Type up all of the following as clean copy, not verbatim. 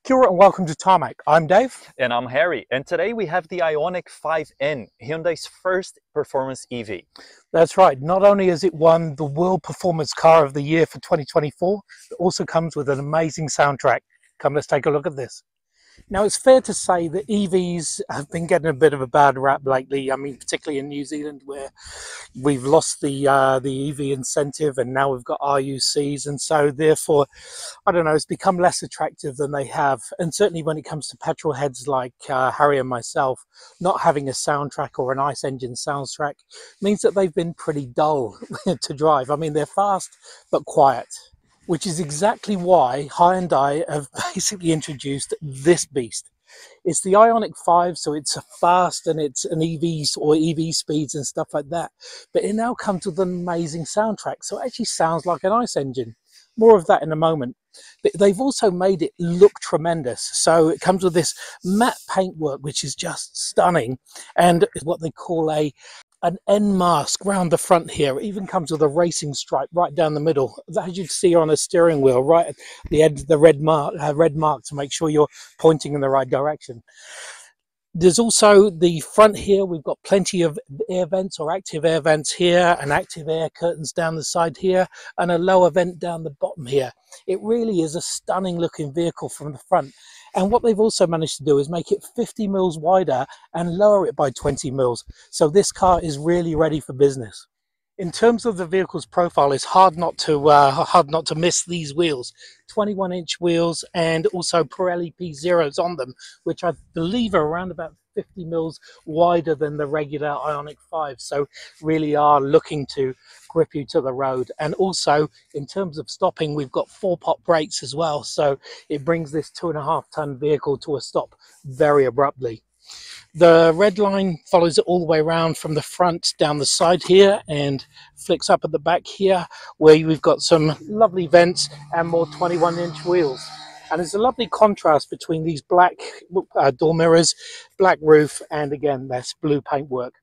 Kia ora and welcome to Tarmac. I'm Dave. And I'm Harry. And today we have the Ioniq5 N, Hyundai's first performance EV. That's right. Not only has it won the World Performance Car of the Year for 2024, it also comes with an amazing soundtrack. Come, let's take a look at this. Now, it's fair to say that EVs have been getting a bit of a bad rap lately. I mean, particularly in New Zealand, where we've lost the EV incentive and now we've got RUCs. And so therefore, I don't know, it's become less attractive than they have. And certainly when it comes to petrol heads like Harry and myself, not having a soundtrack or an ICE engine soundtrack means that they've been pretty dull to drive. I mean, they're fast, but quiet, which is exactly why Hyundai have basically introduced this beast. It's the Ioniq 5, so it's fast and it's an EV or EV speeds and stuff like that. But it now comes with an amazing soundtrack, so it actually sounds like an ICE engine. More of that in a moment. But they've also made it look tremendous. So it comes with this matte paintwork, which is just stunning, and what they call an N mask round the front here. It even comes with a racing stripe right down the middle, as you see on a steering wheel, right at the end, the red mark to make sure you're pointing in the right direction. There's also the front here. We've got plenty of air vents or active air vents here, and active air curtains down the side here, and a lower vent down the bottom here. It really is a stunning looking vehicle from the front. And what they've also managed to do is make it 50 mils wider and lower it by 20 mils. So this car is really ready for business. In terms of the vehicle's profile, it's hard not to miss these wheels. 21-inch wheels and also Pirelli P0s on them, which I believe are around about 50 mils wider than the regular Ioniq 5. So really are looking to grip you to the road. And also in terms of stopping, we've got 4-pot brakes as well. So it brings this 2.5-ton vehicle to a stop very abruptly. The red line follows it all the way around from the front down the side here and flicks up at the back here, where we've got some lovely vents and more 21-inch wheels. And there's a lovely contrast between these black door mirrors, black roof, and again, that's blue paintwork.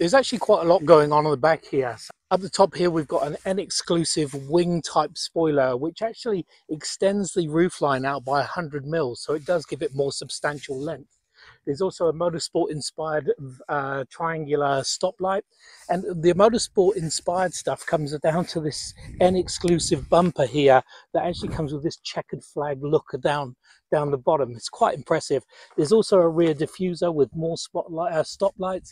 There's actually quite a lot going on the back here. At the top here, we've got an N-exclusive wing type spoiler, which actually extends the roofline out by 100 mils, so it does give it more substantial length. There's also a motorsport inspired triangular stoplight, and the motorsport inspired stuff comes down to this N-exclusive bumper here that actually comes with this checkered flag look down the bottom. It's quite impressive. There's also a rear diffuser with more stoplights,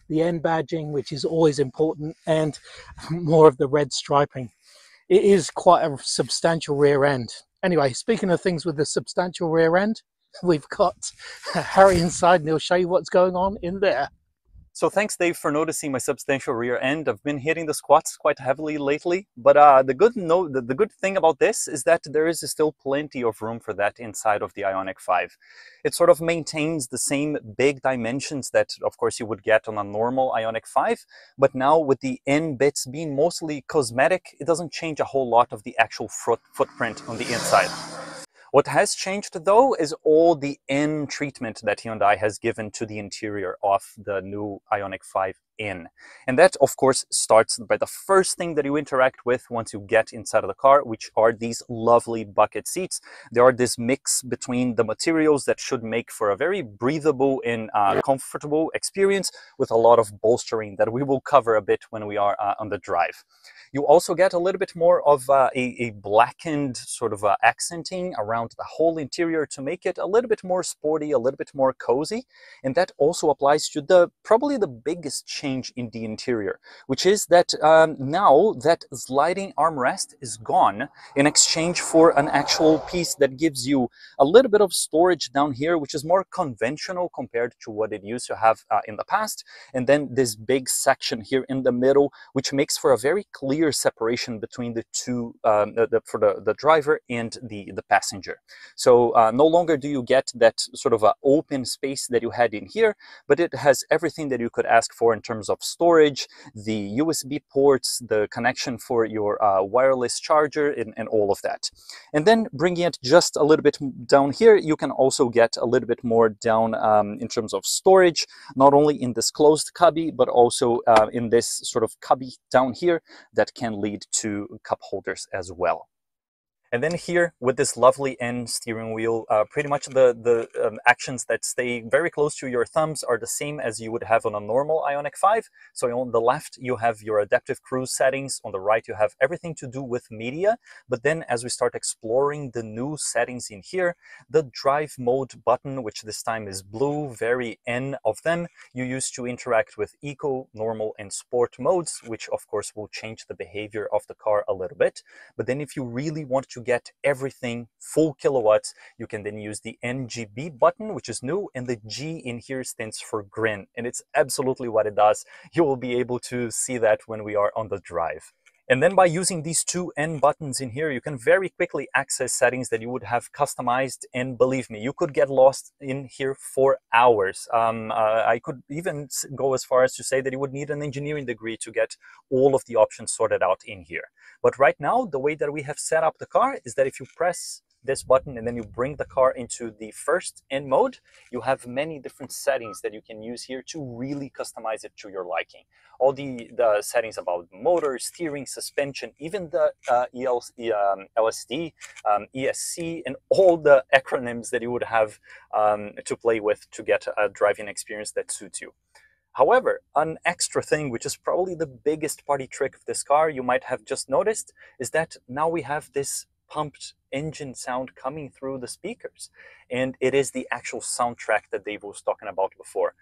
the N badging, which is always important, and more of the red striping. It is quite a substantial rear end. Anyway, speaking of things with the substantial rear end, we've got Harry inside and he'll show you what's going on in there. So thanks, Dave, for noticing my substantial rear end. I've been hitting the squats quite heavily lately, but the good thing about this is that there is still plenty of room for that inside of the Ioniq 5. It sort of maintains the same big dimensions that, of course, you would get on a normal Ioniq 5, but now with the N bits being mostly cosmetic, it doesn't change a whole lot of the actual footprint on the inside. What has changed, though, is all the N treatment that Hyundai has given to the interior of the new Ioniq 5 N. And that, of course, starts by the first thing that you interact with once you get inside of the car, which are these lovely bucket seats. They are this mix between the materials that should make for a very breathable and comfortable experience, with a lot of bolstering that we will cover a bit when we are on the drive. You also get a little bit more of a blackened sort of accenting around the whole interior to make it a little bit more sporty, a little bit more cozy. And that also applies to probably the biggest change in the interior, which is that now that sliding armrest is gone in exchange for an actual piece that gives you a little bit of storage down here, which is more conventional compared to what it used to have in the past. And then this big section here in the middle, which makes for a very clear separation between the two, for the driver and the passenger. So no longer do you get that sort of open space that you had in here, but it has everything that you could ask for in terms of storage, the USB ports, the connection for your wireless charger, and all of that. And then bringing it just a little bit down here, you can also get a little bit more down in terms of storage, not only in this closed cubby, but also in this sort of cubby down here that can lead to cup holders as well. And then here with this lovely N steering wheel, pretty much the actions that stay very close to your thumbs are the same as you would have on a normal Ioniq 5. So on the left, you have your adaptive cruise settings. On the right, you have everything to do with media. But then as we start exploring the new settings in here, the drive mode button, which this time is blue, very N of them, you use to interact with eco, normal, and sport modes, which of course will change the behavior of the car a little bit. But then if you really want to get everything full kilowatts, you can then use the NGB button, which is new, and the G in here stands for Grin, and it's absolutely what it does. You will be able to see that when we are on the drive. And then by using these two N buttons in here, you can very quickly access settings that you would have customized. And believe me, you could get lost in here for hours. I could even go as far as to say that you would need an engineering degree to get all of the options sorted out in here. But right now, the way that we have set up the car is that if you press this button and then you bring the car into the first N mode, you have many different settings that you can use here to really customize it to your liking. All the settings about motor, steering, suspension, even the LSD, ESC, and all the acronyms that you would have to play with to get a driving experience that suits you. However, an extra thing, which is probably the biggest party trick of this car, you might have just noticed, is that now we have this pumped engine sound coming through the speakers, and it is the actual soundtrack that Dave was talking about before.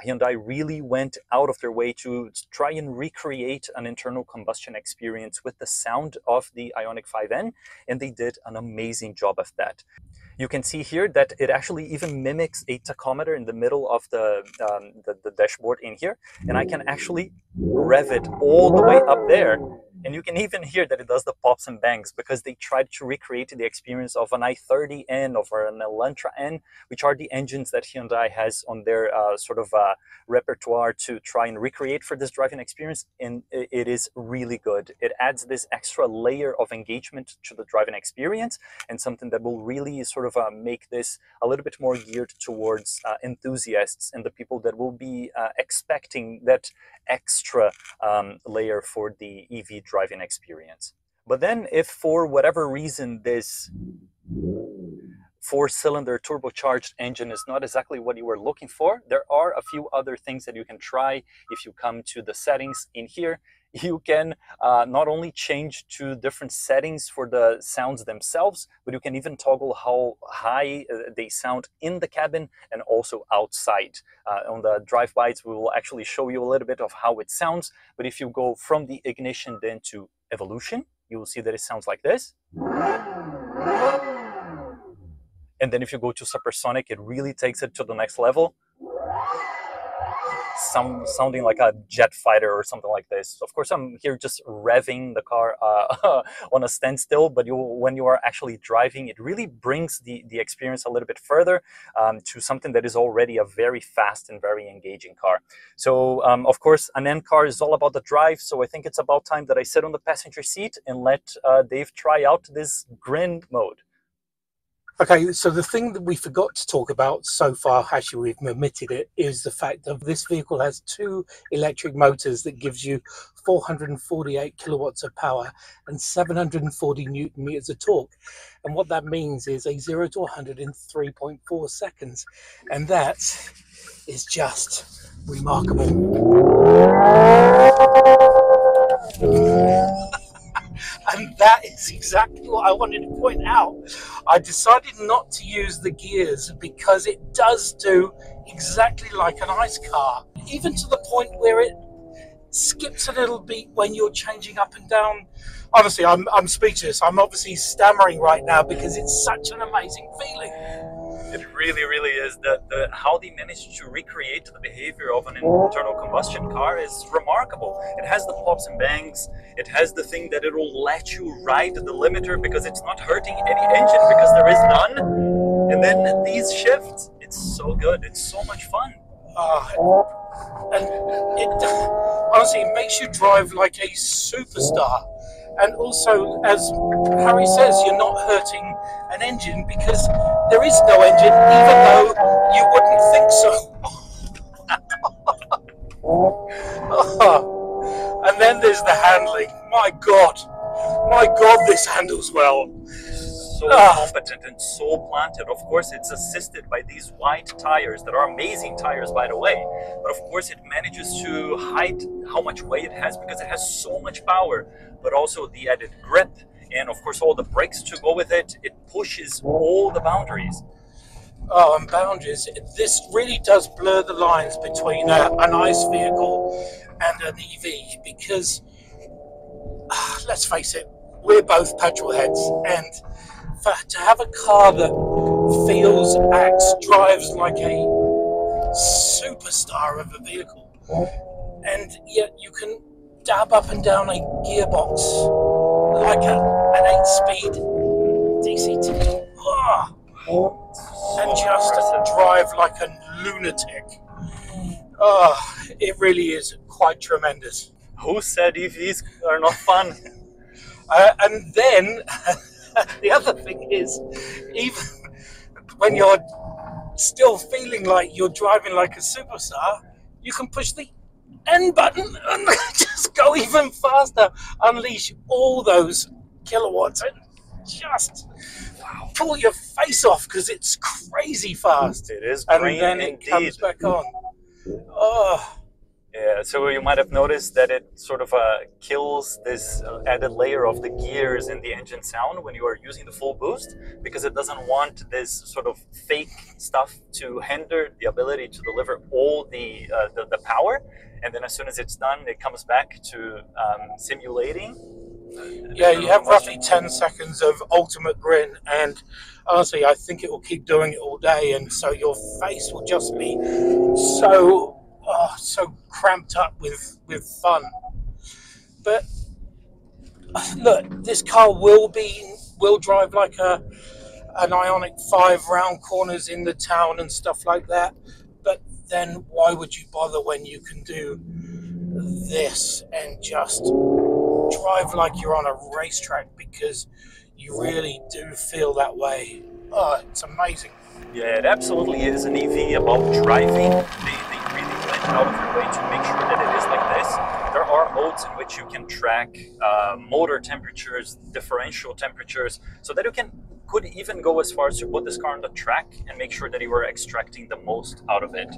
Hyundai really went out of their way to try and recreate an internal combustion experience with the sound of the Ioniq 5 N, and they did an amazing job of that. You can see here that it actually even mimics a tachometer in the middle of the dashboard in here, and I can actually rev it all the way up there. And you can even hear that it does the pops and bangs because they tried to recreate the experience of an i30N or an Elantra N, which are the engines that Hyundai has on their repertoire to try and recreate for this driving experience. And it is really good. It adds this extra layer of engagement to the driving experience, and something that will really make this a little bit more geared towards enthusiasts and the people that will be expecting that extra layer for the EV driving experience. But then if for whatever reason this 4-cylinder turbocharged engine is not exactly what you were looking for, there are a few other things that you can try. If you come to the settings in here, you can not only change to different settings for the sounds themselves, but you can even toggle how high they sound in the cabin and also outside. On the drive-bys, we will actually show you a little bit of how it sounds, but if you go from the ignition then to evolution, you will see that it sounds like this. And then if you go to supersonic, it really takes it to the next level, sounding like a jet fighter or something like this. Of course, I'm here just revving the car on a standstill, but when you are actually driving, it really brings the experience a little bit further to something that is already a very fast and very engaging car. So, of course, an N car is all about the drive, so I think it's about time that I sit on the passenger seat and let Dave try out this Grin mode. Okay, so the thing that we forgot to talk about so far, actually we've omitted it, is the fact that this vehicle has 2 electric motors that gives you 448 kilowatts of power and 740 Newton meters of torque. And what that means is a 0 to 100 in 3.4 seconds. And that is just remarkable. And that is exactly what I wanted to point out. I decided not to use the gears because it does do exactly like an ICE car, even to the point where it skips a little beat when you're changing up and down. Honestly, I'm speechless. I'm obviously stammering right now because it's such an amazing feeling. It really, really is. How they managed to recreate the behavior of an internal combustion car is remarkable. It has the pops and bangs. It has the thing that it will let you ride the limiter because it's not hurting any engine because there is none. And then these shifts, it's so good. It's so much fun. And it honestly, it makes you drive like a superstar. And also, as Harry says, you're not hurting an engine because there is no engine, even though you wouldn't think so. And then there's the handling. My God, this handles well. so competent and so planted. Of course, it's assisted by these white tires that are amazing tires, by the way. But of course, it manages to hide how much weight it has because it has so much power, but also the added grip and of course all the brakes to go with it. It pushes all the boundaries. Oh, and boundaries. This really does blur the lines between an ICE vehicle and an EV because, let's face it, we're both petrol heads, and to have a car that feels, acts, drives like a superstar of a vehicle, and yet you can dab up and down a gearbox like an 8-speed DCT. And just drive like a lunatic. It really is quite tremendous. Who said EVs are not fun? And then the other thing is, even when you're still feeling like you're driving like a superstar, you can push the N button and just go even faster, unleash all those kilowatts and just pull your face off because it's crazy fast. It is and green then indeed. It comes back on. Oh. Yeah, so you might have noticed that it sort of kills this added layer of the gears and the engine sound when you are using the full boost, because it doesn't want this sort of fake stuff to hinder the ability to deliver all the power. And then as soon as it's done, it comes back to simulating. Yeah, you have roughly 10 seconds of ultimate grin, and honestly, I think it will keep doing it all day, and so your face will just be so cramped up with fun. But look, this car will drive like an Ioniq 5 round corners in the town and stuff like that. But then why would you bother when you can do this and just drive like you're on a racetrack, because you really do feel that way. Oh, it's amazing. Yeah, it absolutely is an EV about driving. They really went out of their way to make sure that it is like this. There are modes in which you can track motor temperatures, differential temperatures, so that you could even go as far as to put this car on the track and make sure that you are extracting the most out of it.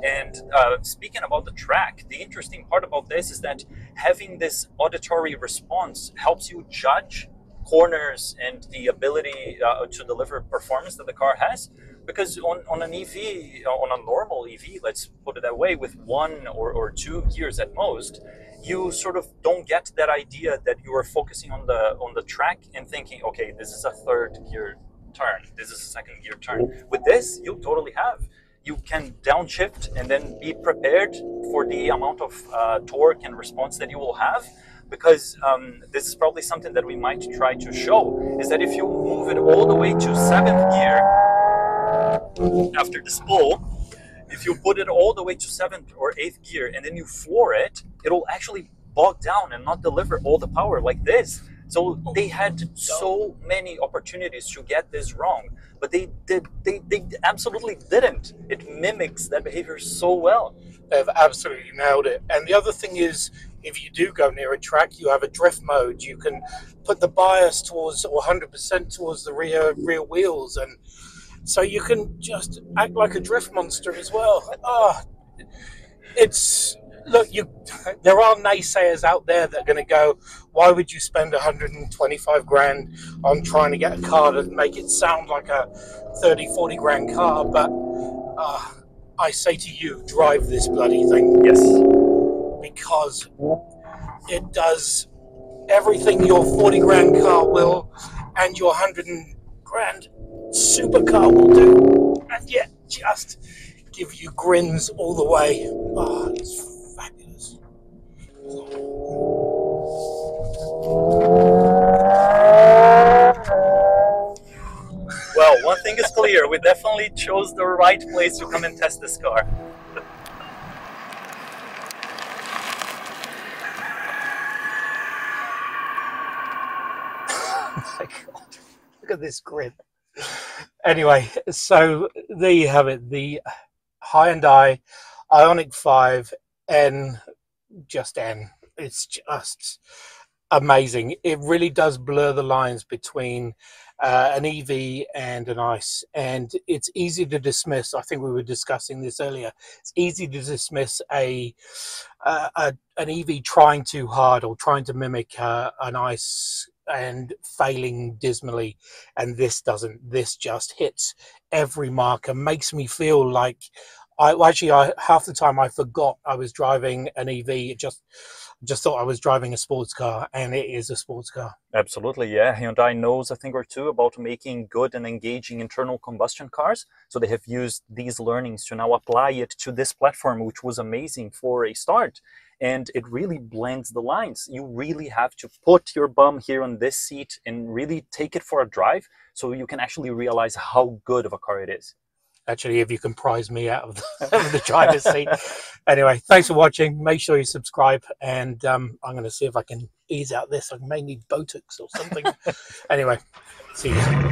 And speaking about the track, the interesting part about this is that having this auditory response helps you judge corners and the ability to deliver performance that the car has. Because on an EV, on a normal EV, let's put it that way, with 1 or 2 gears at most, you sort of don't get that idea that you are focusing on the track and thinking, okay, this is a 3rd gear turn, this is a 2nd gear turn. With this, you totally have. You can downshift and then be prepared for the amount of torque and response that you will have. Because this is probably something that we might try to show, is that if you move it all the way to 7th gear after the spool, if you put it all the way to 7th or 8th gear and then you floor it, it'll actually bog down and not deliver all the power like this. So they had so many opportunities to get this wrong, but they absolutely didn't. It mimics that behavior so well. They've absolutely nailed it. And the other thing is, if you do go near a track, you have a drift mode. You can put the bias towards, or 100% towards the rear wheels, and so you can just act like a drift monster as well. There are naysayers out there that are going to go, why would you spend 125 grand on trying to get a car to make it sound like a 30-40 grand car? But I say to you, drive this bloody thing. Yes. Because it does everything your 40 grand car will and your 100 grand supercar will do, and yet just give you grins all the way. Oh, it's fabulous. Well, one thing is clear, we definitely chose the right place to come and test this car. Oh my God, look at this grid. Anyway, so there you have it, the Hyundai Ioniq 5 N, just N. It's just amazing. It really does blur the lines between an EV and an ICE, and it's easy to dismiss. I think we were discussing this earlier. It's easy to dismiss an EV trying too hard or trying to mimic an ICE and failing dismally, and this doesn't. This just hits every marker, makes me feel like I half the time I forgot I was driving an EV. It just thought I was driving a sports car, and it is a sports car. Absolutely, yeah. Hyundai knows a thing or two about making good and engaging internal combustion cars. So they have used these learnings to now apply it to this platform, which was amazing for a start. And it really blends the lines. You really have to put your bum here on this seat and really take it for a drive so you can actually realize how good of a car it is. Actually, if you can prize me out of the driver's seat. Anyway, thanks for watching. Make sure you subscribe, and I'm going to see if I can ease out this. I may need Botox or something. Anyway, see you soon.